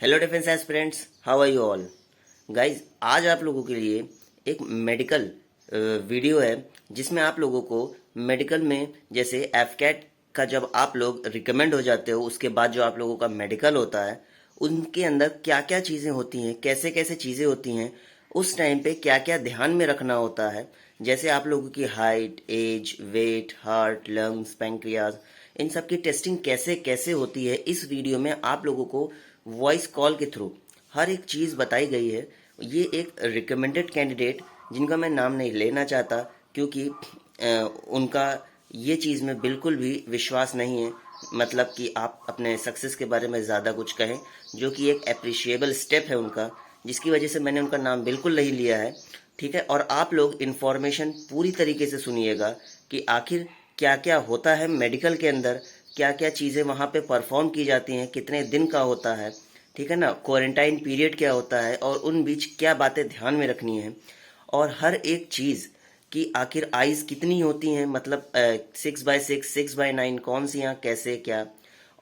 Hello defence aspirants, how are you all guys. आज आप लोगों के लिए एक मेडिकल वीडियो है जिसमें आप लोगों को मेडिकल में जैसे एफकेट का जब आप लोग रिकमेंड हो जाते हो उसके बाद जो आप लोगों का मेडिकल होता है उनके अंदर क्या क्या चीज़ें होती हैं, कैसे कैसे चीज़ें होती हैं, उस टाइम पे क्या क्या ध्यान में रखना होता है। जैसे आप लोगों की height, age, weight, heart, lungs, pancreas, इन सब की टेस्टिंग कैसे कैसे होती है, इस वीडियो में आप लोगों को वॉइस कॉल के थ्रू हर एक चीज़ बताई गई है। ये एक रिकमेंडेड कैंडिडेट जिनका मैं नाम नहीं लेना चाहता क्योंकि उनका ये चीज़ में बिल्कुल भी विश्वास नहीं है, मतलब कि आप अपने सक्सेस के बारे में ज़्यादा कुछ कहें, जो कि एक अप्रिशिएबल स्टेप है उनका, जिसकी वजह से मैंने उनका नाम बिल्कुल नहीं लिया है। ठीक है, और आप लोग इन्फॉर्मेशन पूरी तरीके से सुनिएगा कि आखिर क्या क्या होता है मेडिकल के अंदर, क्या क्या चीज़ें वहाँ पे परफॉर्म की जाती हैं, कितने दिन का होता है, ठीक है ना, क्वारंटाइन पीरियड क्या होता है और उन बीच क्या बातें ध्यान में रखनी है, और हर एक चीज़ कि आखिर आइज कितनी होती हैं, मतलब 6x6, 6x9, कौन सी यहाँ कैसे क्या,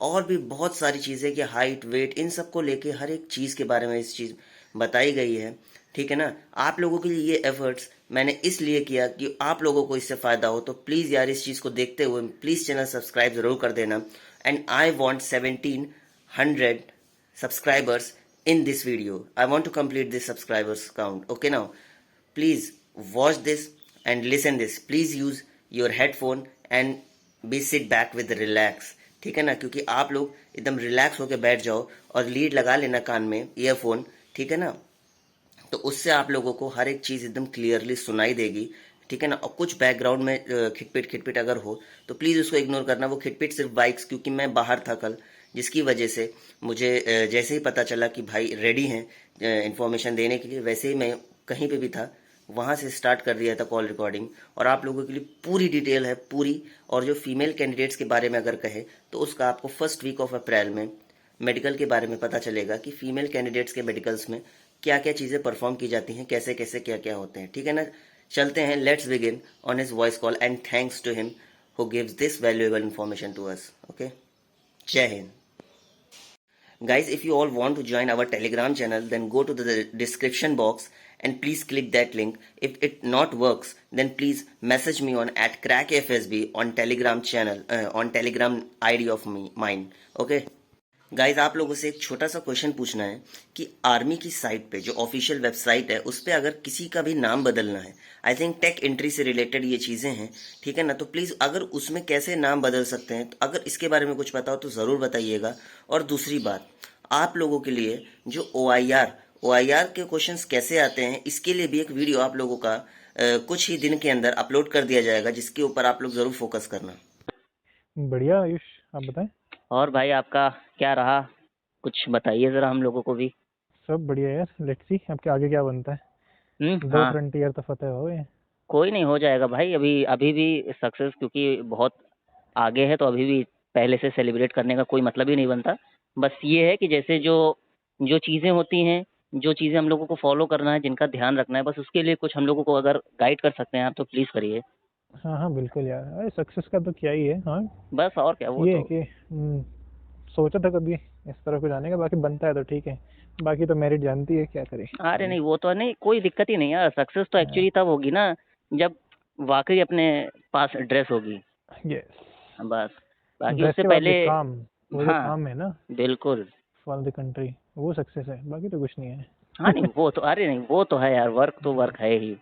और भी बहुत सारी चीज़ें कि हाइट, वेट, इन सब को लेके हर एक चीज़ के बारे में इस चीज़ बताई गई है। ठीक है ना, आप लोगों के लिए ये एफर्ट्स मैंने इसलिए किया कि आप लोगों को इससे फ़ायदा हो, तो प्लीज़ यार इस चीज़ को देखते हुए प्लीज़ चैनल सब्सक्राइब ज़रूर कर देना। And I want 1700 subscribers in this video. I want to complete this subscribers count. Okay, now please watch this and listen this. Please use your headphone and be sit back with relax. ठीक है ना, क्योंकि आप लोग एकदम relax होकर बैठ जाओ और लीड लगा लेना कान में, ईयरफोन, ठीक है ना, तो उससे आप लोगों को हर एक चीज़ एकदम क्लियरली सुनाई देगी। ठीक है ना, और कुछ बैकग्राउंड में खिटपिट खिटपिट अगर हो तो प्लीज़ उसको इग्नोर करना। वो खिटपिट सिर्फ बाइक्स, क्योंकि मैं बाहर था कल, जिसकी वजह से मुझे जैसे ही पता चला कि भाई रेडी हैं इन्फॉर्मेशन देने के लिए, वैसे ही मैं कहीं पे भी था, वहाँ से स्टार्ट कर दिया था कॉल रिकॉर्डिंग। और आप लोगों के लिए पूरी डिटेल है पूरी। और जो फीमेल कैंडिडेट्स के बारे में अगर कहे तो उसका आपको फर्स्ट वीक ऑफ अप्रैल में मेडिकल के बारे में पता चलेगा कि फीमेल कैंडिडेट्स के मेडिकल्स में क्या क्या चीज़ें परफॉर्म की जाती हैं, कैसे कैसे क्या क्या होते हैं। ठीक है ना, चलते हैं, let's begin on his voice call and thanks to him who gives this valuable information to us. Okay, जय हिंद। Guys, if you all want to join our Telegram channel, then go to the description box and please click that link. If it not works, then please message me on @crackfsb on Telegram channel, on Telegram ID of mine. Okay. Guys, आप लोगों से एक छोटा सा question पूछना है कि army की साइट पे जो ऑफिशियल वेबसाइट है उस पे अगर किसी का भी नाम बदलना है, आई थिंक टेक एंट्री से रिलेटेड ये चीज़ें हैं, ठीक है ना, तो प्लीज़ अगर उसमें कैसे नाम बदल सकते हैं, तो अगर इसके बारे में कुछ पता हो तो ज़रूर बताइएगा। और दूसरी बात, आप लोगों के लिए जो ओ आई आर के क्वेश्चंस कैसे आते हैं, इसके लिए भी एक वीडियो आप लोगों का कुछ ही दिन के अंदर अपलोड कर दिया जाएगा, जिसके ऊपर आप लोग ज़रूर फोकस करना। बढ़िया आयुष, आप बताएं। और भाई आपका क्या रहा, कुछ बताइए ज़रा हम लोगों को भी। सब बढ़िया यार, लेट्स सी आपके आगे क्या बनता है। दो हाँ, फ्रंटियर तो फतेह हो गए। कोई नहीं, हो जाएगा भाई। अभी अभी भी सक्सेस क्योंकि बहुत आगे है, तो अभी भी पहले से सेलिब्रेट करने का कोई मतलब ही नहीं बनता। बस ये है कि जैसे जो जो चीज़ें होती हैं, जो चीज़ें हम लोगों को फॉलो करना है, जिनका ध्यान रखना है, बस उसके लिए कुछ हम लोगों को अगर गाइड कर सकते हैं आप तो प्लीज़ करिए। हाँ हाँ बिल्कुल यार, अरे सक्सेस का तो क्या ही है। हाँ, बस और क्या, वो ये है तो। कि सोचा था कभी इस तरह को जाने का, बाकी बनता है तो ठीक है, बाकी तो मेरिट जानती है, क्या करे अरे आगे। नहीं, वो तो नहीं, कोई दिक्कत ही नहीं यार। सक्सेस तो एक्चुअली तब होगी ना जब वाकई अपने पास ड्रेस होगी। यस, बस, बाकी ड्रेस उससे के बाद पहले। भी काम, वो जो हाँ, काम है ना बिल्कुल। फॉर द कंट्री, वो सक्सेस है, बाकी तो कुछ नहीं हाँ नहीं, है। वो तो, अरे नहीं, वो तो है यार, वर्क तो वर्क है ही।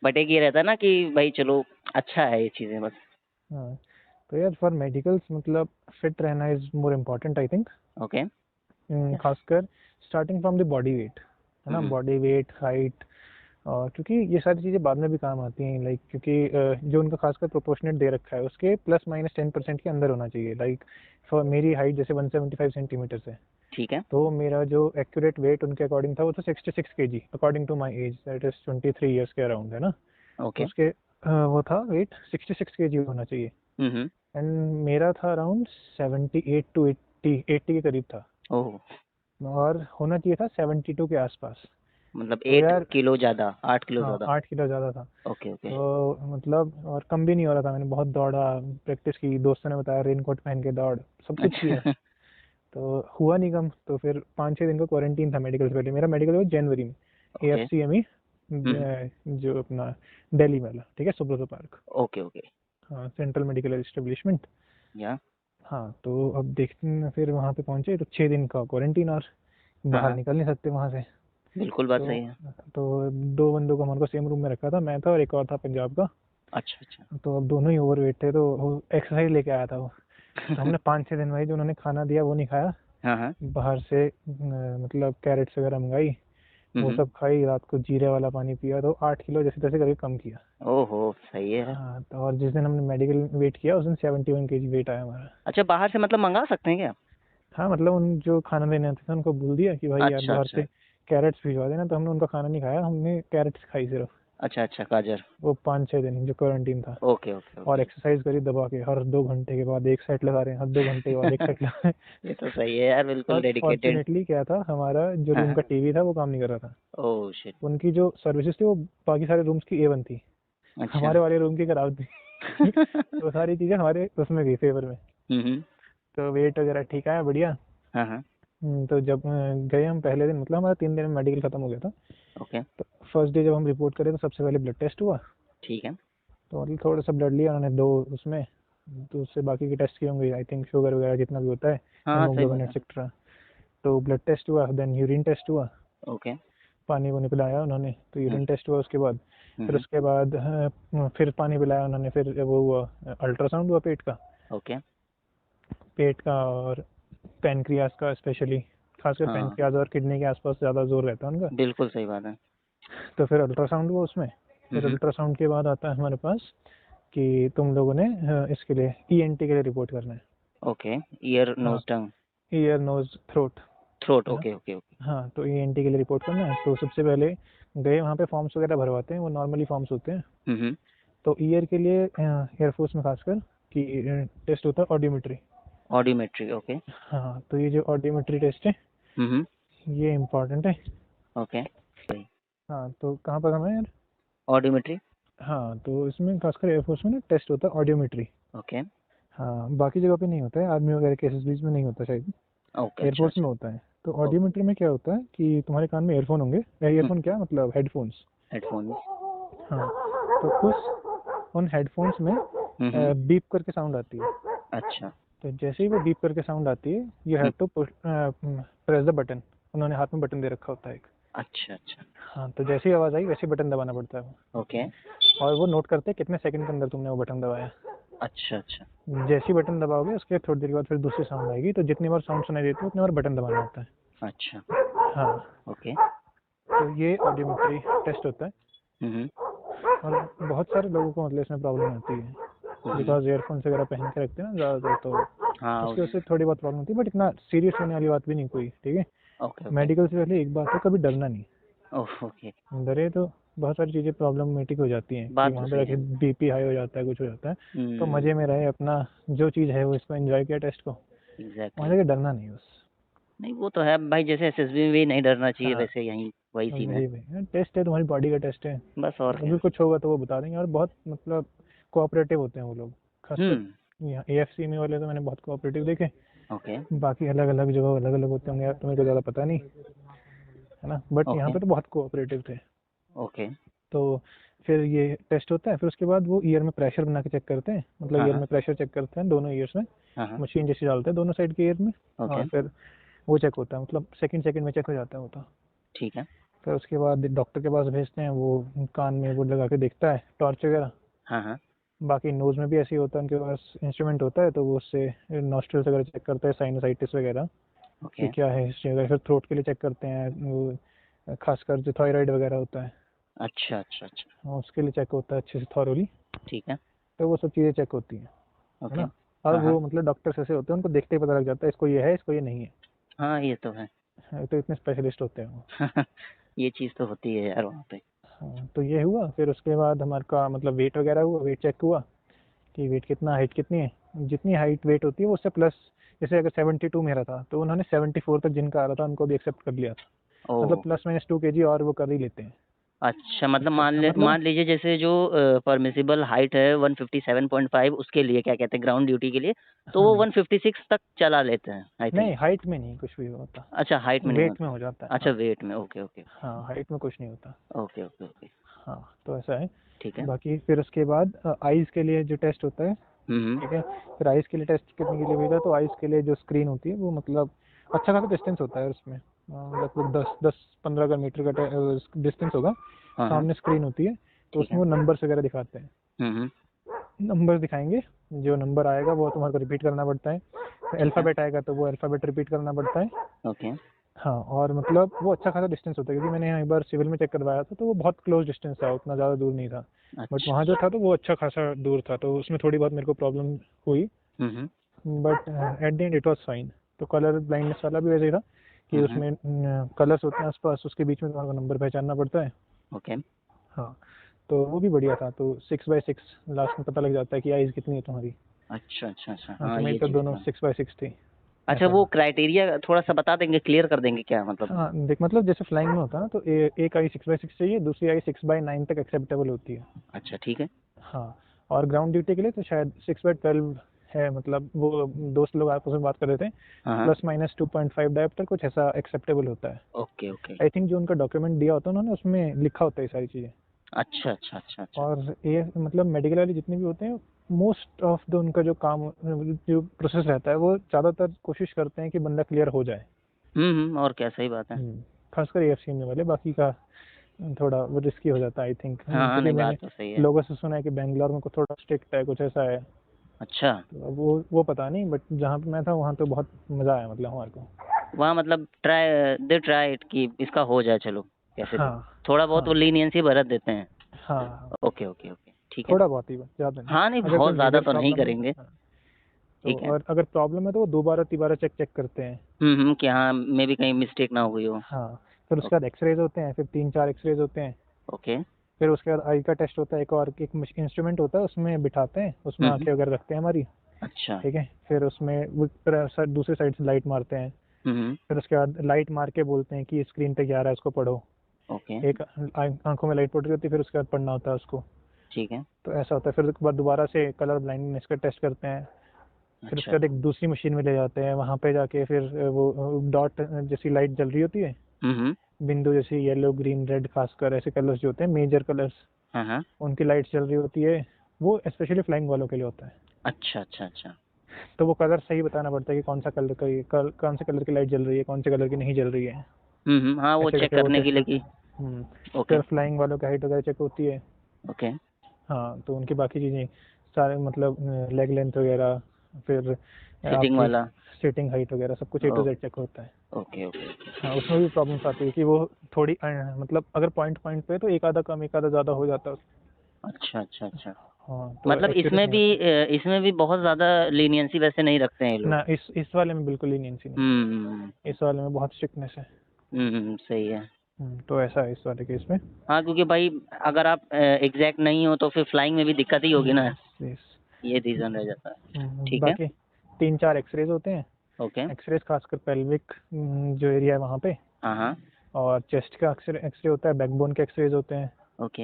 बट एक ये रहता है ना कि भाई चलो, अच्छा है ये चीज़ें बस। हाँ, तो यार फॉर मेडिकल्स मतलब फिट रहना is more important I think. Okay. Yes. खासकर starting from the body weight, है ना, हम्म। Body weight, height. और क्योंकि ये सारी चीज़ें बाद में भी काम आती हैं, लाइक क्योंकि जो उनका खासकर प्रोपोर्शनेट दे रखा है उसके +-10% के अंदर होना चाहिए। लाइक फॉर मेरी हाइट जैसे 175 सेंटीमीटर है, ठीक है। तो मेरा जो एक्यूरेट वेट उनके अकॉर्डिंग था वो तो 66 KG according to my age, that is 23 years के अराउंड, है ना। तो ओके। उसके वो था वेट 66 केजी होना चाहिए। हम्म। एंड मेरा था अराउंड 78 टू 80 के करीब था, ओह, और होना चाहिए था 72 के आसपास। मतलब तो 8 यार, किलो ज़्यादा, 8 किलो हाँ ज़्यादा। 8 किलो ज़्यादा था। Okay okay. तो मतलब और कम भी नहीं हो रहा था, मैंने बहुत दौड़ा, प्रैक्टिस की, दोस्तों ने बताया रेनकोट पहन के दौड़, सब कुछ किया। अच्छा। तो हुआ नहीं कम, तो फिर 5-6 दिन का क्वारंटीन था मेडिकल से पहले। मेरा मेडिकल हुआ जनवरी में, ओके। AFCME, हम्म। जो अपना दिल्ली वाला, ठीक है, सुब्रतो पार्क। Okay okay. हाँ, सेंट्रल मेडिकल एस्टेब्लिशमेंट। या। हाँ, तो अब देखते हैं, फिर वहाँ पे पहुँचे तो 6 दिन का क्वारंटीन, और हाँ बाहर हाँ, निकल नहीं सकते वहाँ से। बिल्कुल बात तो सही है। तो 2 बंदों को हमारे को सेम रूम में रखा था, मैं था और एक और था पंजाब का। अच्छा अच्छा। तो अब दोनों ही ओवरवेट थे, तो वो एक्सरसाइज लेके आया था वो। तो हमने 5-6 दिन भाई जो उन्होंने खाना दिया वो नहीं खाया। हाँ हाँ। बाहर से मतलब कैरेट्स वगैरह मंगाई, वो हम्म। सब खाई, रात को जीरे वाला पानी पिया, तो 8 किलो जैसे तैसे करके कम किया। ओहो, सही है। हाँ, तो और जिस दिन हमने मेडिकल वेट किया उस दिन 71 kg वेट आया हमारा। अच्छा, बाहर से मतलब मंगा सकते हैं क्या? हाँ, मतलब उन जो खाना देने आते थे उनको बोल दिया कि भाई यार अच्छा बाहर अच्छा। से कैरेट्स भिजवा देना, तो हमने उनका खाना नहीं खाया, हमने कैरेट्स खाई सिर्फ। अच्छा अच्छा, गाजर। वो 5-6 दिन जो क्वारंटीन था। ओके ओके और ओके। एक्सरसाइज करी दबा के, हर 2 घंटे के बाद एक सेट लगा रहे हैं, हर 2 घंटे के बाद एक सेट लगा रहे हैं। ये तो सही है यार, बिल्कुल और डेडिकेटेड। फॉर्चुनेटली क्या था, हमारा जो हाँ रूम हाँ। का टीवी था वो काम नहीं कर रहा था। Oh shit. उनकी जो सर्विसेज थी वो बाकी सारे रूम्स की A1 थी, अच्छा। हमारे वाले रूम की खराब थी। तो सारी चीज़ें हमारे उसमें गई फेवर में। हम्म। तो वेट वगैरह ठीक आया, बढ़िया। हाँ हाँ। तो जब गए हम पहले दिन, मतलब हमारा 3 दिन में मेडिकल खत्म हो गया था। ओके। तो फर्स्ट डे जब हम रिपोर्ट करें तो सबसे पहले ब्लड टेस्ट हुआ। ठीक है। तो मतलब थोड़ा सा ब्लड लिया उन्होंने, 2 उसमें। तो उससे बाकी के टेस्ट किए होंगे, आई थिंक शुगर वगैरह जितना भी होता है, हाँ हाँ, सही हीमोग्लोबिन बात है। एक्सेट्रा। तो ब्लड टेस्ट हुआ, देन यूरिन टेस्ट हुआ। ओके। पानी वानी पिलाया उन्होंने, तो हम्म यूरिन टेस्ट हुआ उसके बाद। फिर हम्म। उसके बाद फिर पानी पिलाया उन्होंने, फिर वो हुआ अल्ट्रासाउंड हुआ पेट का। ओके। पेट का और पैनक्रियाज का स्पेशली, खासकर हाँ, पैनक्रियाज और किडनी के आसपास ज़्यादा जोर रहता है उनका। बिल्कुल सही बात है। तो फिर अल्ट्रासाउंड हुआ उसमें। फिर हम्म। अल्ट्रासाउंड के बाद आता है हमारे पास कि तुम लोगों ने इसके लिए ENT के लिए रिपोर्ट करना है। ओके। ईयर हाँ, nose tongue. Ear nose throat, throat, है ना। Okay okay okay. हाँ, तो ENT के लिए रिपोर्ट करना है, तो सबसे पहले गए वहाँ पे, फॉर्म्स वगैरह भरवाते हैं, वो नॉर्मली फॉर्म्स होते हैं। हम्म। तो ईयर के लिए एयरफोर्स में खासकर कि टेस्ट होता है ऑडियोमेट्री। Audiometry, okay. हाँ, तो ये जो ऑडियोमेट्री टेस्ट है हम्म। ये इम्पोर्टेंट है। ओके। सही। हाँ, तो कहाँ पर हमें यार। ऑडियोमेट्री। हाँ, तो इसमें खासकर एयरफोर्स में ना टेस्ट होता है ऑडियोमेट्री। ओके हाँ, बाकी जगह पे नहीं होता है, आर्मी वगैरह के एसएसबीज में नहीं होता शायद, ओके। अच्छा एयरफोर्स में अच्छा। होता है। तो ओके। ऑडियोमेट्री में क्या होता है कि तुम्हारे कान में ईयरफोन होंगे, ईयरफोन क्या मतलब हेडफोन्स। हेडफोन। हाँ, तो उन हेडफोन्स में हम्म। बीप करके साउंड आती है। अच्छा। तो जैसे ही वो बीप करके साउंड आती है, you have hmm. To press the button. उन्होंने हाथ में बटन दे रखा होता है एक। अच्छा अच्छा। हाँ, तो जैसे ही आवाज़ आई वैसे ही बटन दबाना पड़ता है वो। ओके। और वो नोट करते हैं कितने सेकंड के अंदर तुमने वो बटन दबाया। अच्छा अच्छा। जैसे ही बटन दबाओगे उसके थोड़ी देर के बाद फिर दूसरी साउंड आएगी, तो जितनी बार साउंड सुनाई देती है उतनी बार बटन दबाना होता है। अच्छा। हाँ, ओके। तो ये ऑडियोमेट्री टेस्ट होता है। हम्म और बहुत सारे लोगों को मतलब इसमें प्रॉब्लम आती है, हम्म। बिकॉज ईयरफोन्स वगैरह पहन के रखते हैं ना ज़्यादातर, तो हाँ उसकी वजह से थोड़ी बहुत प्रॉब्लम होती है, बट इतना सीरियस होने वाली बात भी नहीं कोई, ठीक है। Okay okay. मेडिकल से पहले एक बात है, कभी डरना नहीं। Oh okay. डरे तो बहुत सारी चीज़ें प्रॉब्लमेटिक हो जाती हैं कि बात तो वहाँ पे सही जाके है। BP हाई हो जाता है, कुछ हो जाता है। तो हम्म। मज़े में रहे अपना, जो चीज़ है वो इसको एंजॉय किया टेस्ट को, वहाँ एग्जैक्टली। जाके डरना नहीं बस। नहीं, वो तो है भाई, जैसे एसएसबी में भी नहीं डरना चाहिए, हाँ, वैसे यहीं वही सीन है। वही वही टेस्ट है, तुम्हारी बॉडी का टेस्ट है। बस और क्या। अभी कुछ होगा तो वो बता देंगे, और बहुत मतलब कोऑपरेटिव होते हैं वो लोग, खासकर हम्म। यहाँ AFCME वाले तो मैंने बहुत कोऑपरेटिव देखे। ओके बाकी अलग अलग जगह अलग अलग होते होंगे यार, तो मेरे को ज़्यादा पता नहीं, है ना, बट यहाँ ओके पे तो बहुत कोऑपरेटिव थे। ओके। तो फिर ये टेस्ट होता है, फिर उसके बाद वो ईयर में प्रेशर बना के चेक करते हैं, मतलब हाँ ईयर हाँ में प्रेशर चेक करते हैं दोनों ईयर्स में, हाँ हाँ। मशीन जैसी डालते हैं दोनों साइड के ईयर में। ओके। और फिर वो चेक होता है, मतलब सेकंड सेकंड में चेक हो जाता है वो तो। ठीक है। फिर उसके बाद डॉक्टर के पास भेजते हैं, वो कान में वो लगा के देखता है टॉर्च वगैरह। हाँ हाँ। बाकी नोज़ में भी ऐसे ही होता है, उनके पास इंस्ट्रूमेंट होता है, तो वो उससे नॉस्ट्रल्स वगैरह चेक करता है, साइनसाइटिस वगैरह कि ओके। क्या है हिस्ट्री वगैरह। फिर थ्रोट के लिए चेक करते हैं, वो खासकर जो थायराइड वगैरह होता है, अच्छा अच्छा अच्छा। हाँ, उसके लिए चेक होता है अच्छे से थॉरोली। ठीक है। तो वो सब चीज़ें चेक होती हैं, है ओके। ना। और हाँ हाँ। वो मतलब डॉक्टर्स ऐसे होते हैं, उनको देखते ही पता लग जाता है इसको ये है, इसको ये नहीं है। हाँ, ये तो है। तो इतने स्पेशलिस्ट होते हैं वो। ये चीज़ तो होती है यार वहाँ पे। हाँ, तो ये हुआ, फिर उसके बाद हमारे का मतलब वेट वगैरह हुआ, वेट चेक हुआ कि वेट कितना, हाइट कितनी है। जितनी हाइट वेट होती है वो उससे प्लस, जैसे अगर 72 मेरा था तो उन्होंने 74 तक जिनका आ रहा था उनको भी एक्सेप्ट कर लिया था। मतलब ओह। +- 2 kg और वो कर ही लेते हैं। अच्छा, मतलब अच्छा मतलब मान लीजिए जैसे जो परमिसिबल हाइट है 157.5 उसके लिए क्या कहते हैं ग्राउंड ड्यूटी के लिए, तो वो हाँ 156 तक चला लेते हैं आई थिंक। नहीं, हाइट में नहीं कुछ भी होता, अच्छा, हाइट में नहीं वेट में होता। हो जाता है। अच्छा, हाँ वेट में, ओके ओके हाँ, हाइट में कुछ नहीं होता। Okay okay okay. हाँ तो ऐसा है। ठीक है। बाकी फिर उसके बाद आइज़ के लिए जो टेस्ट होता है, हम्म। ठीक है, फिर आइज़ के लिए टेस्ट करने के लिए भेजा, तो आइज़ के लिए जो स्क्रीन होती है वो मतलब अच्छा खासा डिस्टेंस होता है उसमें, लगभग 10-15 मीटर का डिस्टेंस होगा। हाँ हाँ। सामने स्क्रीन होती है, तो ठीक उसमें है। वो नंबर्स वगैरह दिखाते हैं, हम्म। नंबर दिखाएंगे। जो नंबर आएगा वो तुम्हारे को रिपीट करना पड़ता है, तो ठीक है। अल्फ़ाबेट आएगा तो वो अल्फ़ाबेट रिपीट करना पड़ता है। ओके। हाँ, और मतलब वो अच्छा खासा डिस्टेंस होता है, क्योंकि मैंने यहाँ एक बार सिविल में चेक करवाया था, तो वो बहुत क्लोज डिस्टेंस था, उतना ज़्यादा दूर नहीं था। बट अच्छा वहाँ जो अच्छा। था तो वो अच्छा खासा दूर था, तो उसमें थोड़ी बहुत मेरे को प्रॉब्लम हुई। Hmm. But at the end it was fine. तो कलर ब्लाइंडनेस वाला भी वैसे ही था कि हम्म। उसमें कलर्स होते हैं आसपास, उसके बीच में तुम्हारा नंबर पहचानना पड़ता है। ओके। हाँ, तो वो भी बढ़िया था। तो 6/6 लास्ट में पता लग जाता है कि आइज़ कितनी है तुम्हारी। अच्छा अच्छा अच्छा, हाँ, हाँ तो मेरी ये तो चीज़ दोनों तो। 6/6 थी। अच्छा, ऐसा वो था। क्राइटेरिया थोड़ा सा बता देंगे, क्लियर कर देंगे क्या मतलब। हाँ देख, मतलब जैसे फ्लाइंग में होता है ना, तो एक आई 6/6 चाहिए, दूसरी आई 6/9 तक एक्सेप्टेबल होती है। अच्छा ठीक है। हाँ, और ग्राउंड ड्यूटी के लिए तो शायद 6/12 है, मतलब वो दोस्त लोग आपस में बात कर रहे थे, हाँ हाँ। प्लस माइनस 2.5 डायप्टर कुछ ऐसा एक्सेप्टेबल होता है। Okay okay. आई थिंक जो उनका डॉक्यूमेंट दिया होता है उन्होंने, उसमें लिखा होता है ये सारी चीज़ें। अच्छा अच्छा अच्छा अच्छा। और ये मतलब मेडिकल वाले जितने भी होते हैं, मोस्ट ऑफ द उनका जो काम, जो प्रोसेस रहता है, वो ज़्यादातर कोशिश करते हैं कि बंदा क्लियर हो जाए। और क्या, सही बात है। खासकर AFCM वाले, बाकी का थोड़ा वो रिस्की हो जाता है आई थिंक, हाँ हाँ, क्योंकि नहीं मैंने बात तो सही है। लोगों से सुना है कि बेंगलोर में थोड़ा स्ट्रिक्ट है, कुछ ऐसा है। अच्छा। तो अब वो पता नहीं, बट जहाँ पे मैं था वहाँ तो बहुत मज़ा आया, मतलब हमारे को। वहाँ मतलब ट्राई इट कि इसका हो जाए, चलो कैसे भी। हाँ थोड़ा बहुत वो हाँ लीनियंसी बरत देते हैं। हाँ, ओके ओके ओके, ठीक है। थोड़ा बहुत ही बस, ज़्यादा नहीं। हाँ नहीं, अगर कोई बहुत ज़्यादा मेजर तो नहीं प्रॉब्लम है तो करेंगे। हाँ। तो ठीक है। और अगर प्रॉब्लम है तो वो दोबारा तिबारा चेक करते हैं। कि हाँ मे भी कहीं मिस्टेक ना हुई हो। हाँ, फिर ओ- उसके बाद एक्सरेज होते हैं, फिर 3-4 एक्सरेज होते हैं। ओके। फिर उसके बाद आई का टेस्ट होता है, एक और एक इंस्ट्रूमेंट होता है, उसमें बिठाते हैं, उसमें हम्म। आंखें वगैरह रखते हैं हमारी। अच्छा। ठीक है, फिर उसमें वो दूसरी साइड से लाइट मारते हैं। हम्म। फिर उसके बाद लाइट मार के बोलते हैं कि स्क्रीन पे क्या आ रहा है, उसको पढ़ो। ओके। एक आंखों में लाइट पड़ रही होती है, फिर उसके बाद पढ़ना होता है उसको। ठीक है। तो ऐसा होता है। फिर उसके बाद दोबारा से कलर ब्लाइंडनेस का टेस्ट करते हैं। फिर उसके अच्छा। बाद एक दूसरी मशीन में ले जाते हैं, वहाँ पे जाके फिर वो डॉट जैसी लाइट जल रही होती है, हम्म। बिंदु जैसी, येलो ग्रीन रेड, खासकर ऐसे कलर्स जो होते हैं मेजर कलर्स, हाँ हाँ। उनकी लाइट चल रही होती है। वो स्पेशली फ्लाइंग वालों के लिए होता है। अच्छा अच्छा अच्छा। तो वो कलर सही बताना पड़ता है कि कौन सा कलर का कौन से कलर की लाइट जल रही है, कौन से कलर की नहीं जल रही है। हाँ वो ऐसे चेक करके वो करने के टेस्ट लिए करते कि। हैं। ओके फिर फ्लाइंग वालों की हाइट वगैरह चेक होती है। ओके। हाँ, तो उनकी बाकी चीज़ें सारे, मतलब लेग लेंथ वगैरह, फिर सिटिंग आपकी वाला। सीटिंग हाइट वगैरह सब कुछ A to ओ, Z चेक होता है। Okay okay okay. हाँ, उसमें भी प्रॉब्लम्स आती है कि वो थोड़ी मतलब अगर पॉइंट पॉइंट पे तो एक आधा कम एक आधा ज़्यादा हो जाता है। अच्छा अच्छा अच्छा। हाँ, तो मतलब एक्यूरेट नहीं होता। इसमें भी बहुत ज़्यादा लीनियंसी वैसे नहीं रखते हैं ये लोग। ना, इस वाले में बिल्कुल ही नहीं है। हम्म। इस वाले में बहुत स्ट्रिक्टनेस है। सही है। तो ऐसा है इस वाले केस में। हाँ क्योंकि भाई अगर आप एग्जैक्ट नहीं हो तो फिर फ्लाइंग में भी दिक्कत ही होगी ना। Yes yes. ये रीज़न रह जाता है। ठीक है। बाकी 3-4 एक्सरेज होते हैं। ओके। एक्सरेज खासकर पेल्विक जो एरिया है वहाँ पे, हाँ हाँ। और चेस्ट का एक्सरे होता है, बैकबोन के एक्सरेज होते हैं। ओके।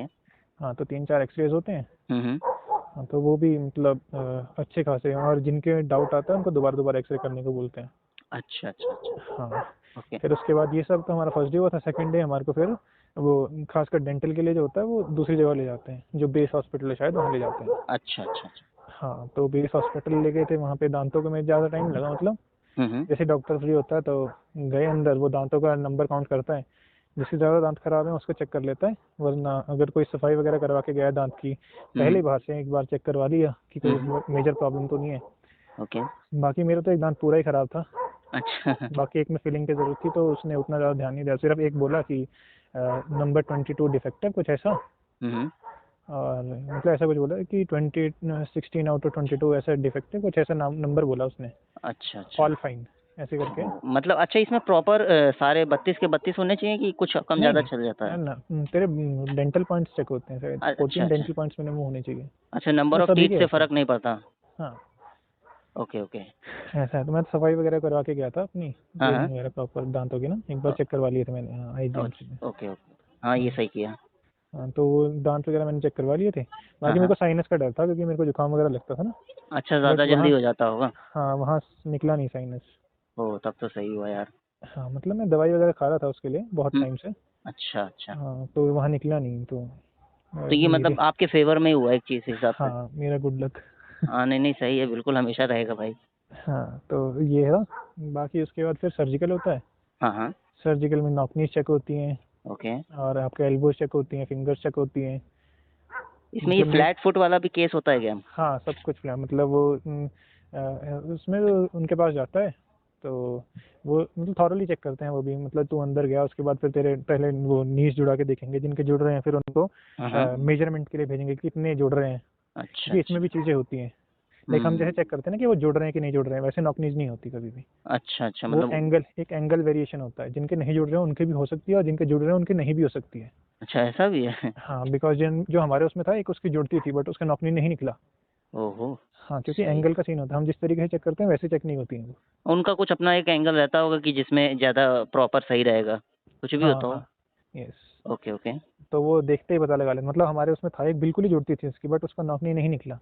हाँ, तो 3-4 एक्सरेज होते हैं। हम्म। हाँ, तो वो भी मतलब अच्छे खासे हैं, और जिनके डाउट आता है उनको दोबारा दोबारा एक्सरे करने को बोलते हैं। अच्छा अच्छा अच्छा। हाँ, ओके। फिर उसके बाद ये सब तो हमारा फर्स्ट डे हुआ था। सेकंड डे हमारे को फिर वो खासकर डेंटल के लिए जो होता है वो दूसरी जगह ले जाते हैं, जो बेस हॉस्पिटल है शायद, वहाँ ले जाते हैं। अच्छा अच्छा अच्छा। हाँ, तो बेस हॉस्पिटल ले गए थे, वहाँ पे दांतों को में ज़्यादा टाइम लगा, मतलब हम्म। जैसे डॉक्टर फ्री होता है तो गए अंदर, वो दांतों का नंबर काउंट करता है, जिसके ज़्यादा दांत खराब है उसको चेक कर लेता है। वरना अगर कोई सफाई वगैरह करवा के गया है दांत की, पहले हम्म। ही बाहर से एक बार चेक करवा लिया कि कोई हम्म। मेजर प्रॉब्लम तो नहीं है। ओके। बाकी मेरा तो एक दांत पूरा ही खराब था। अच्छा। बाकी एक में फिलिंग की ज़रूरत थी, तो उसने उतना ज़्यादा ध्यान नहीं दिया, सिर्फ एक बोला कि नंबर 22 डिफेक्टिव कुछ ऐसा। हम्म। और मतलब ऐसा कुछ बोला कि 16 out of 22 ऐसा डिफेक्टिव कुछ ऐसा नाम नंबर बोला उसने। अच्छा अच्छा। ऑल फाइन ऐसे करके। मतलब अच्छा, इसमें प्रॉपर सारे 32 के 32 होने चाहिए कि कुछ कम ज़्यादा नहीं, चल जाता है। ना, तेरे डेंटल पॉइंट्स चेक होते हैं शायद, अच्छा 14 अच्छा। डेंटल पॉइंट्स मिनिमम होने चाहिए। अच्छा, नंबर वो ऑफ सभी टीथ के से होते हैं। फ़र्क नहीं पड़ता। हाँ, ओके ओके। ऐसा है। तो मैं तो सफाई वगैरह करवा के गया था अपनी, हाँ हाँ। क्लीनिंग वगैरह प्रॉपर दांतों की ना, एक बार चेक करवा लिए थे मैंने, हाँ, हाइजीन से। Okay okay. हाँ ये हाँ, सही किया। हाँ, तो वो दांत वगैरह मैंने चेक करवा लिए थे। हाँ बाकी मेरे हाँ। को साइनस का डर था क्योंकि मेरे को जुकाम वगैरह लगता था ना, अच्छा, बट ज़्यादा जल्दी वहाँ, हो जाता होगा। हाँ वहाँ निकला नहीं साइनस। ओ, तब तो सही हुआ यार। हाँ मतलब मैं दवाई वगैरह खा रहा था उसके लिए बहुत हम्म। टाइम से। अच्छा अच्छा। हाँ तो वहाँ निकला नहीं, तो तो ये मेरे, मतलब आपके फेवर में ही हुआ एक चीज़ हिसाब से। हाँ मेरा गुड लक। हाँ, नहीं नहीं, सही है, बिल्कुल हमेशा रहेगा भाई। हाँ तो ये है। बाकी उसके बाद फिर सर्जिकल होता है। हाँ हाँ। सर्जिकल में नॉकनीज चेक होती हैं, ओके। और आपके एल्बोज चेक होती हैं, फिंगर्स चेक होती हैं। इसमें ये मतलब फ्लैट फुट वाला भी केस होता है क्या? हाँ सब कुछ प्लान, मतलब वो उसमें तो उनके पास जाता है, तो वो मतलब थॉरली चेक करते हैं वो भी। मतलब तू अंदर गया उसके बाद फिर तेरे पहले वो नीज जुड़ा के देखेंगे, जिनके जुड़ रहे हैं फिर उनको हाँ हाँ। मेजरमेंट के लिए भेजेंगे कि कितने जुड़ रहे हैं, अच्छा क्योंकि इसमें अच्छा। भी चीज़ें होती हैं। लाइक हम जैसे हम्म। चेक करते हैं ना कि वो जुड़ रहे हैं कि नहीं जुड़ रहे हैं, वैसे नॉकनीज नहीं होती कभी भी। अच्छा अच्छा, वो मतलब। एंगल, एक एंगल वेरिएशन होता है, जिनके नहीं जुड़ रहे हैं उनके भी हो सकती है और जिनके जुड़ रहे हैं उनके नहीं भी हो सकती है। अच्छा, ऐसा भी है। हाँ बिकॉज जिन जो हमारे उसमें था एक उसकी जुड़ती थी बट उसका नॉकनी नहीं निकला। ओहो। हाँ क्योंकि सही। एंगल का सीन होता है, हम जिस तरीके से चेक करते हैं वैसे चेक नहीं होती हैं वो। उनका कुछ अपना एक एंगल रहता होगा कि जिसमें ज़्यादा प्रॉपर सही रहेगा, कुछ भी हाँ होता हो। हाँ यस। Okay okay. तो वो देखते ही पता लगा लेते, मतलब हमारे उसमें था एक बिल्कुल ही जुड़ती थी उसकी, बट उसका नॉकनी नहीं निकला।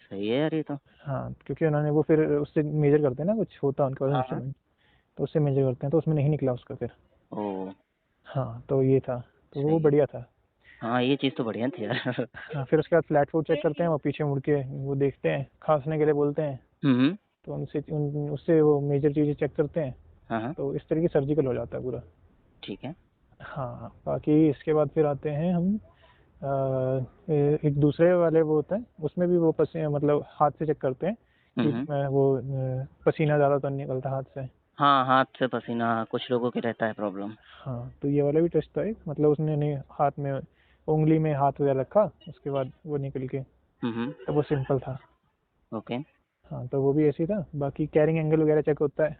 सही है यार ये तो। हाँ क्योंकि उन्होंने वो फिर उससे मेजर करते हैं ना, कुछ होता है उनके पास हाँ हाँ। इंस्ट्रूमेंट, तो उससे मेजर करते हैं, तो उसमें नहीं निकला उसका फिर। ओ। हाँ तो ये था, तो वो सही है। बढ़िया था। हाँ, ये चीज़ तो बढ़िया थी यार। हाँ फिर उसके बाद फ्लैट फुट चेक करते हैं, वो पीछे मुड़ के वो देखते हैं, खांसने के लिए बोलते हैं, हम्म। तो उससे वो मेजर चीज़ें चेक करते हैं। हाँ हाँ। तो इस तरीके सर्जिकल हो जाता है पूरा। ठीक है। हाँ बाकी इसके बाद फिर आते हैं हम एक दूसरे वाले वो होता है, उसमें भी वो मतलब हाथ से चेक करते हैं कि हम्म। वो पसीना ज़्यादा तो नहीं निकलता हाथ से। हाँ, हाथ से पसीना कुछ लोगों के रहता है प्रॉब्लम। हाँ तो ये वाला भी टेस्ट था एक, मतलब उसने नहीं हाथ में, उंगली में हाथ वगैरह रखा, उसके बाद वो निकल के, हम्म। तो वो सिंपल था। ओके हाँ तो वो भी ऐसे ही था। बाकी कैरिंग एंगल वगैरह चेक होता है।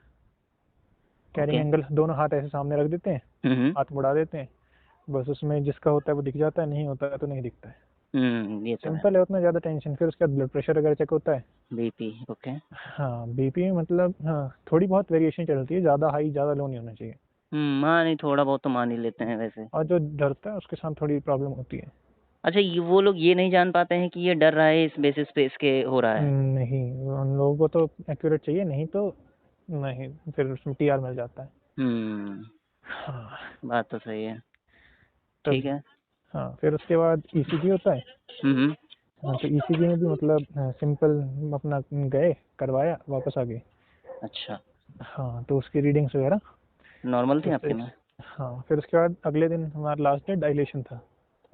Carrying okay. एंगल दोनों हाथ ऐसे सामने रख देते हैं, हाथ मुड़ा देते हैं, बस उसमें जिसका होता है वो दिख जाता है, नहीं होता है तो नहीं दिखता है। ये तो है। सिंपल है, उतना ज़्यादा टेंशन। फिर उसके बाद ब्लड प्रेशर वगैरह चेक होता है। बीपी। ओके। हाँ बीपी में मतलब हाँ थोड़ी बहुत वेरिएशन चलती है, ज़्यादा हाई ज़्यादा लो नहीं होना चाहिए। हाँ, नहीं थोड़ा बहुत तो मान ही लेते हैं वैसे। और जो डरता है उसके साथ थोड़ी प्रॉब्लम होती है। अच्छा, ये वो लोग ये नहीं जान पाते हैं कि ये डर रहा है इस बेसिस पे इसके हो रहा है। नहीं, उन लोगों को तो एक्यूरेट चाहिए, नहीं तो नहीं, फिर उसमें टीआर मिल जाता है। हम्म। हाँ बात तो सही है। ठीक तभी। है। हाँ फिर उसके बाद ईसीजी होता है। हम्म। हाँ तो ईसीजी में भी मतलब सिंपल अपना गए, करवाया, वापस आ गए। अच्छा। हाँ तो उसकी रीडिंग्स वगैरह नॉर्मल थी उससे। आपके में? हाँ फिर उसके बाद अगले दिन हमारा लास्ट डे डायलेशन था।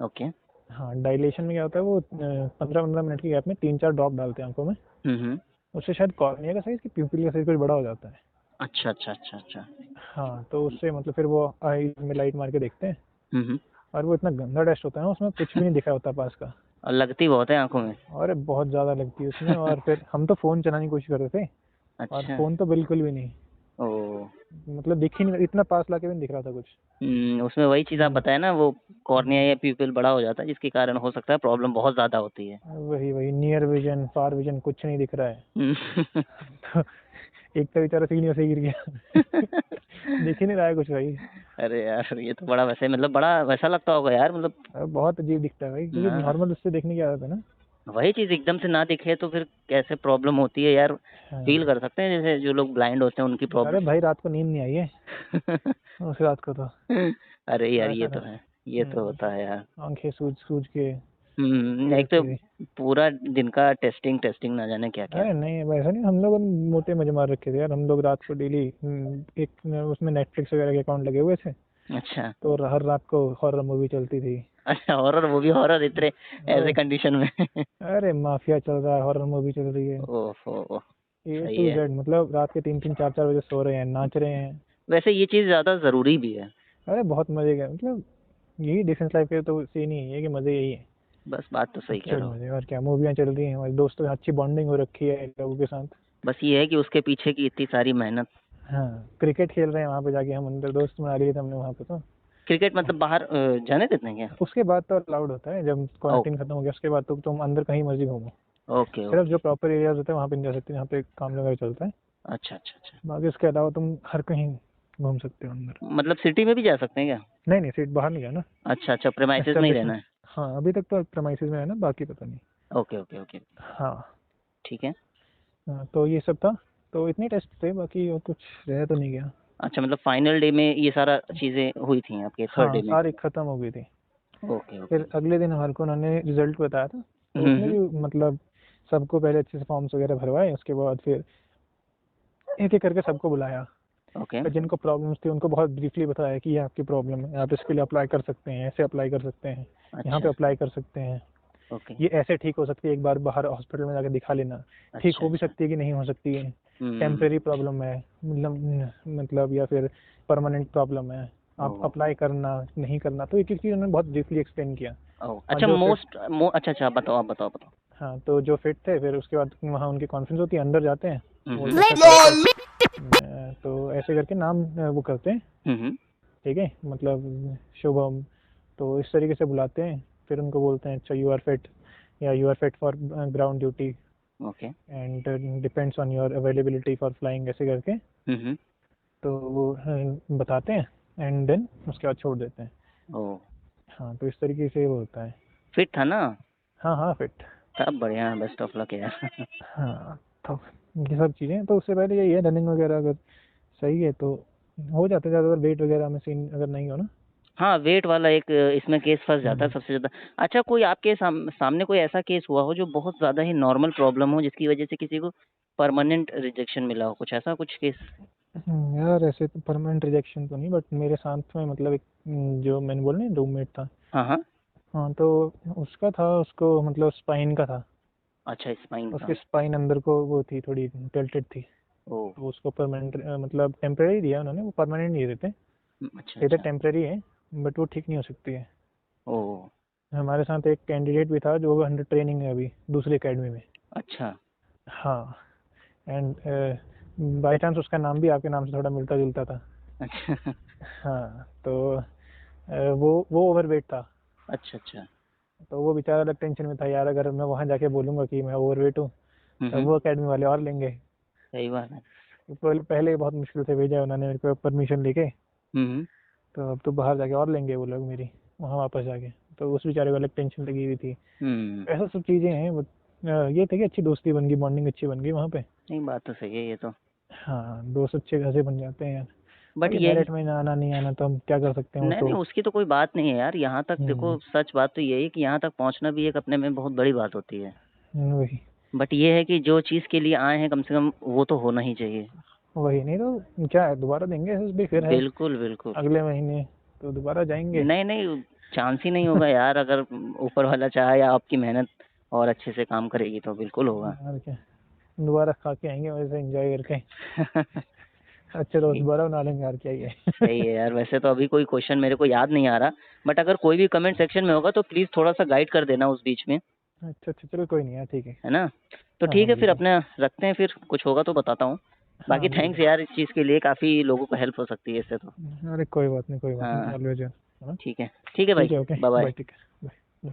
ओके। हाँ डायलेशन में क्या होता है, वो 15-15 मिनट की गैप में 3-4 ड्रॉप डालते हैं आंखों में। हम्म। उससे शायद कॉर्निया का साइज, की प्यूपिल का साइज कुछ बड़ा हो जाता है। अच्छा अच्छा अच्छा अच्छा। हाँ तो उससे मतलब फिर वो आई में लाइट मार के देखते हैं, हम्म। और वो इतना गंदा टेस्ट होता है ना, उसमें कुछ भी नहीं दिखा होता पास का। और लगती बहुत है आंखों में। और बहुत ज़्यादा लगती है उसमें। और फिर हम तो फ़ोन चलाने की कोशिश कर रहे थे, और अच्छा। फ़ोन तो बिल्कुल भी नहीं, ओ। मतलब दिख ही नहीं, इतना पास लाके भी नहीं दिख रहा था कुछ। उसमें वही चीज़ आप हम्म, बताए ना, वो कॉर्निया हम्म, या प्यूपिल बड़ा हो जाता है जिसके कारण हो सकता है प्रॉब्लम बहुत ज़्यादा होती है। वही वही नियर विजन फार विजन कुछ नहीं दिख रहा है। हम्म। तो एक तो बेचारा सीढ़ियों से गिर गया। दिख ही नहीं रहा है कुछ भाई। अरे यार, ये तो बड़ा वैसे मतलब बड़ा वैसा लगता होगा यार, मतलब। बहुत अजीब दिखता है भाई, क्योंकि हाँ, नॉर्मल उससे देखने की आदत है ना। वही चीज़ एकदम से ना दिखे तो फिर कैसे प्रॉब्लम होती है यार। फील हाँ कर सकते हैं जैसे जो लोग ब्लाइंड होते हैं उनकी अरे प्रॉब्लम। भाई रात को नींद नहीं आई है उस रात को तो अरे यार, ऐसा ये था। तो है। ये तो होता है यार। आंखें सूज सूज के फिर एक तो ऐसे। पूरा दिन का टेस्टिंग टेस्टिंग ना जाने क्या क्या। अरे नहीं वैसा नहीं, हम लोग मोटे मजे मार रखे थे यार। हम लोग रात को डेली एक उसमें नेटफ्लिक्स वगैरह के अकाउंट लगे हुए थे, अच्छा तो हर रात को हॉरर मूवी चलती थी। अच्छा, हॉरर, वो भी हॉरर इतने ऐसे अरे कंडीशन में। अरे माफिया चल रहा है, हॉरर मूवी चल रही है, ओहो। ए सही टू है। जेड। मतलब रात के 3-3 4-4 बजे सो रहे हैं, नाच रहे हैं। वैसे ये चीज़ ज़्यादा ज़रूरी भी है। अरे बहुत मजे का, मतलब यही डिफेंस लाइफ के तो सीन ही है कि मजे यही है। बस बात तो सही कह अच्छे रहे हो। मजे, और क्या, मूवियाँ चल रही हैं, हमारे दोस्तों की अच्छी बॉन्डिंग हो रखी है लोगों के साथ। बस ये है कि उसके पीछे की इतनी सारी मेहनत। हाँ क्रिकेट खेल रहे हैं वहाँ पे जाके, हम अंदर दोस्त बना लिए थे हमने वहाँ पे तो। क्रिकेट मतलब बाहर जाने देते हैं क्या? उसके बाद तो अलाउड होता है, जब ओ। क्वारंटीन खत्म हो गया उसके बाद तो तुम अंदर कहीं मर्जी घूमो। ओके सिर्फ जो ओके। प्रॉपर एरियाज होते हैं वहाँ पे नहीं जा सकते, जहाँ पे काम वगैरह चलता है। अच्छा अच्छा अच्छा। बाकी उसके अलावा तुम हर कहीं घूम सकते हो अंदर। मतलब सिटी में भी जा सकते हैं क्या? नहीं नहीं, सीट बाहर नहीं जाना, अच्छा अच्छा, प्रेमाइसेस में ही रहना एस्टेब्लिशमेंट। है। हाँ अभी तक तो प्रेमाइसिस में है ना, बाकी पता नहीं। ओके ओके ओके, हाँ ठीक है। तो ये सब था, तो इतने टेस्ट थे, बाकी और कुछ रह तो नहीं गया। अच्छा, मतलब फाइनल डे में ये सारा चीज़ें हुई थी आपके, थर्ड हाँ डे में? सारी खत्म हो गई थी। Okay okay. फिर अगले दिन हमारे को उन्होंने रिजल्ट बताया था, तो उसमें भी मतलब सबको पहले अच्छे से फॉर्म्स वगैरह भरवाए, उसके बाद फिर एक एक करके सबको बुलाया। ओके। फिर जिनको प्रॉब्लम्स थी उनको बहुत ब्रीफली बताया कि ये आपकी प्रॉब्लम है, आप इसके लिए अप्लाई कर सकते हैं, ऐसे अप्लाई कर सकते हैं, यहाँ पे अच्छा। अप्लाई कर सकते हैं, ओके। ये ऐसे ठीक हो सकती है, एक बार बाहर हॉस्पिटल में जाकर दिखा लेना, ठीक अच्छा हो भी अच्छा। सकती है कि नहीं हो सकती है, हम्म। टेम्परेरी प्रॉब्लम है मतलब या फिर परमानेंट प्रॉब्लम है, आप ओह। अप्लाई करना नहीं करना, तो एक एक चीज़ उन्होंने बहुत ब्रीफली एक्सप्लेन किया। ओह, और अच्छा, जो फिट अच्छा अच्छा, आप बताओ, आप बताओ बताओ। हाँ तो जो फिट थे, फिर उसके बाद वहाँ उनकी कॉन्फ्रेंस होती है, अंदर जाते हैं, वो हम्म तो ऐसे करके नाम वो करते हैं, हम्म। ठीक है, मतलब शुभम, तो इस तरीके से बुलाते हैं, फिर उनको बोलते हैं अच्छा यू आर फिट, या you are fit for ground duty okay. And depends on your availability for flying, ऐसे करके हम्म। तो वो बताते हैं, एंड देन उसके बाद छोड़ देते हैं। ओह, हाँ तो इस तरीके से वो होता है। फिट था ना? हाँ हाँ फिट। तब बढ़िया, बेस्ट ऑफ लक यार। हाँ तो ये सब चीज़ें, तो उससे पहले यही है, रनिंग वगैरह अगर सही है तो हो जाता है, ज़्यादातर वेट वगैरह में सीन अगर नहीं हो ना। हाँ, वेट वाला एक इसमें केस फंस जाता है हम्म, सबसे ज़्यादा। अच्छा, कोई आपके सामने कोई ऐसा केस हुआ हो जो बहुत ज़्यादा ही नॉर्मल प्रॉब्लम हो, जिसकी वजह से किसी को परमानेंट रिजेक्शन मिला हो, कुछ ऐसा कुछ केस? यार ऐसे तो परमानेंट रिजेक्शन तो नहीं, बट मेरे साथ में मतलब एक जो मैंने बोला नहीं रूममेट था, हाँ हाँ। हाँ तो उसका था, उसको मतलब स्पाइन का था, अच्छा, स्पाइन उसकी का। स्पाइन अंदर को वो थी, थोड़ी टिल्टेड थी, ओह। तो उसको परमानेंट मतलब टेम्परेरी दिया उन्होंने, वो परमानेंट नहीं देते, अच्छा देते अच्छा। टेम्परेरी है, बट वो ठीक नहीं हो सकती है। ओह। हमारे साथ एक कैंडिडेट भी था जो अंडर ट्रेनिंग है अभी दूसरी एकेडमी में। अच्छा हाँ एंड बाई चांस उसका नाम भी आपके नाम से थोड़ा मिलता जुलता था। अच्छा। हाँ तो वो ओवरवेट था, अच्छा अच्छा। तो वो बेचारा अलग टेंशन में था यार, अगर मैं वहाँ जाके बोलूँगा कि मैं ओवरवेट हूँ, तब हम्म। वो एकेडमी वाले और लेंगे। सही बात है। तो पहले ही बहुत मुश्किल से भेजा उन्होंने मेरे को परमिशन लेके, हम्म तो अब तो बाहर जाके और लेंगे वो लोग मेरी, वहाँ वापस जाके, तो उस बेचारे को अलग टेंशन लगी हुई थी। हम्म। ऐसा सब चीज़ें हैं, बट ये थे कि अच्छी दोस्ती बन गई, बॉन्डिंग अच्छी बन गई वहाँ पे। नहीं, बात तो सही है ये तो। हाँ दोस्त अच्छे खासे बन जाते हैं यार। बट बाकी ये मेरिट में ना आना नहीं आना तो हम क्या कर सकते हैं, वो नहीं नहीं, तो। उसकी तो कोई बात नहीं है यार, यहाँ तक देखो, सच बात तो यही है कि यहाँ तक पहुँचना भी एक अपने में बहुत बड़ी बात होती है। वही बट ये है कि जो चीज़ के लिए आए हैं, कम से कम वो तो होना ही चाहिए। वही, नहीं तो क्या है, दोबारा देंगे एसएसबी फिर है बिल्कुल बिल्कुल। अगले महीने, तो दोबारा जाएंगे। नहीं नहीं, चांस ही नहीं होगा यार, अगर ऊपर वाला चाहे या आपकी मेहनत और अच्छे से काम करेगी तो बिल्कुल होगा। और क्या, दोबारा खा के आएंगे वैसे एंजॉय करके, अच्छे दोस्त ठीक। दोबारा बना लेंगे, यार क्या ही है। सही है यार, वैसे तो अभी कोई क्वेश्चन मेरे को याद नहीं आ रहा, बट अगर कोई भी कमेंट सेक्शन में होगा तो प्लीज़ थोड़ा सा गाइड कर देना उस बीच में, अच्छा अच्छा चलो कोई नहीं यार, ठीक है। है ना? तो हाँ ठीक हाँ है, फिर बिल्कुल। अपना रखते हैं, फिर कुछ होगा तो बताता हूँ। बाकी हाँ थैंक्स बिल्कुल। यार इस चीज़ के लिए, काफ़ी लोगों को हेल्प हो सकती है इससे तो। अरे कोई बात नहीं, कोई बात नहीं, हाँ। ऑलवेज है ना। ठीक है ठीक भाई। है, ओके बाय बाय, बाय। ठीक है, बाय।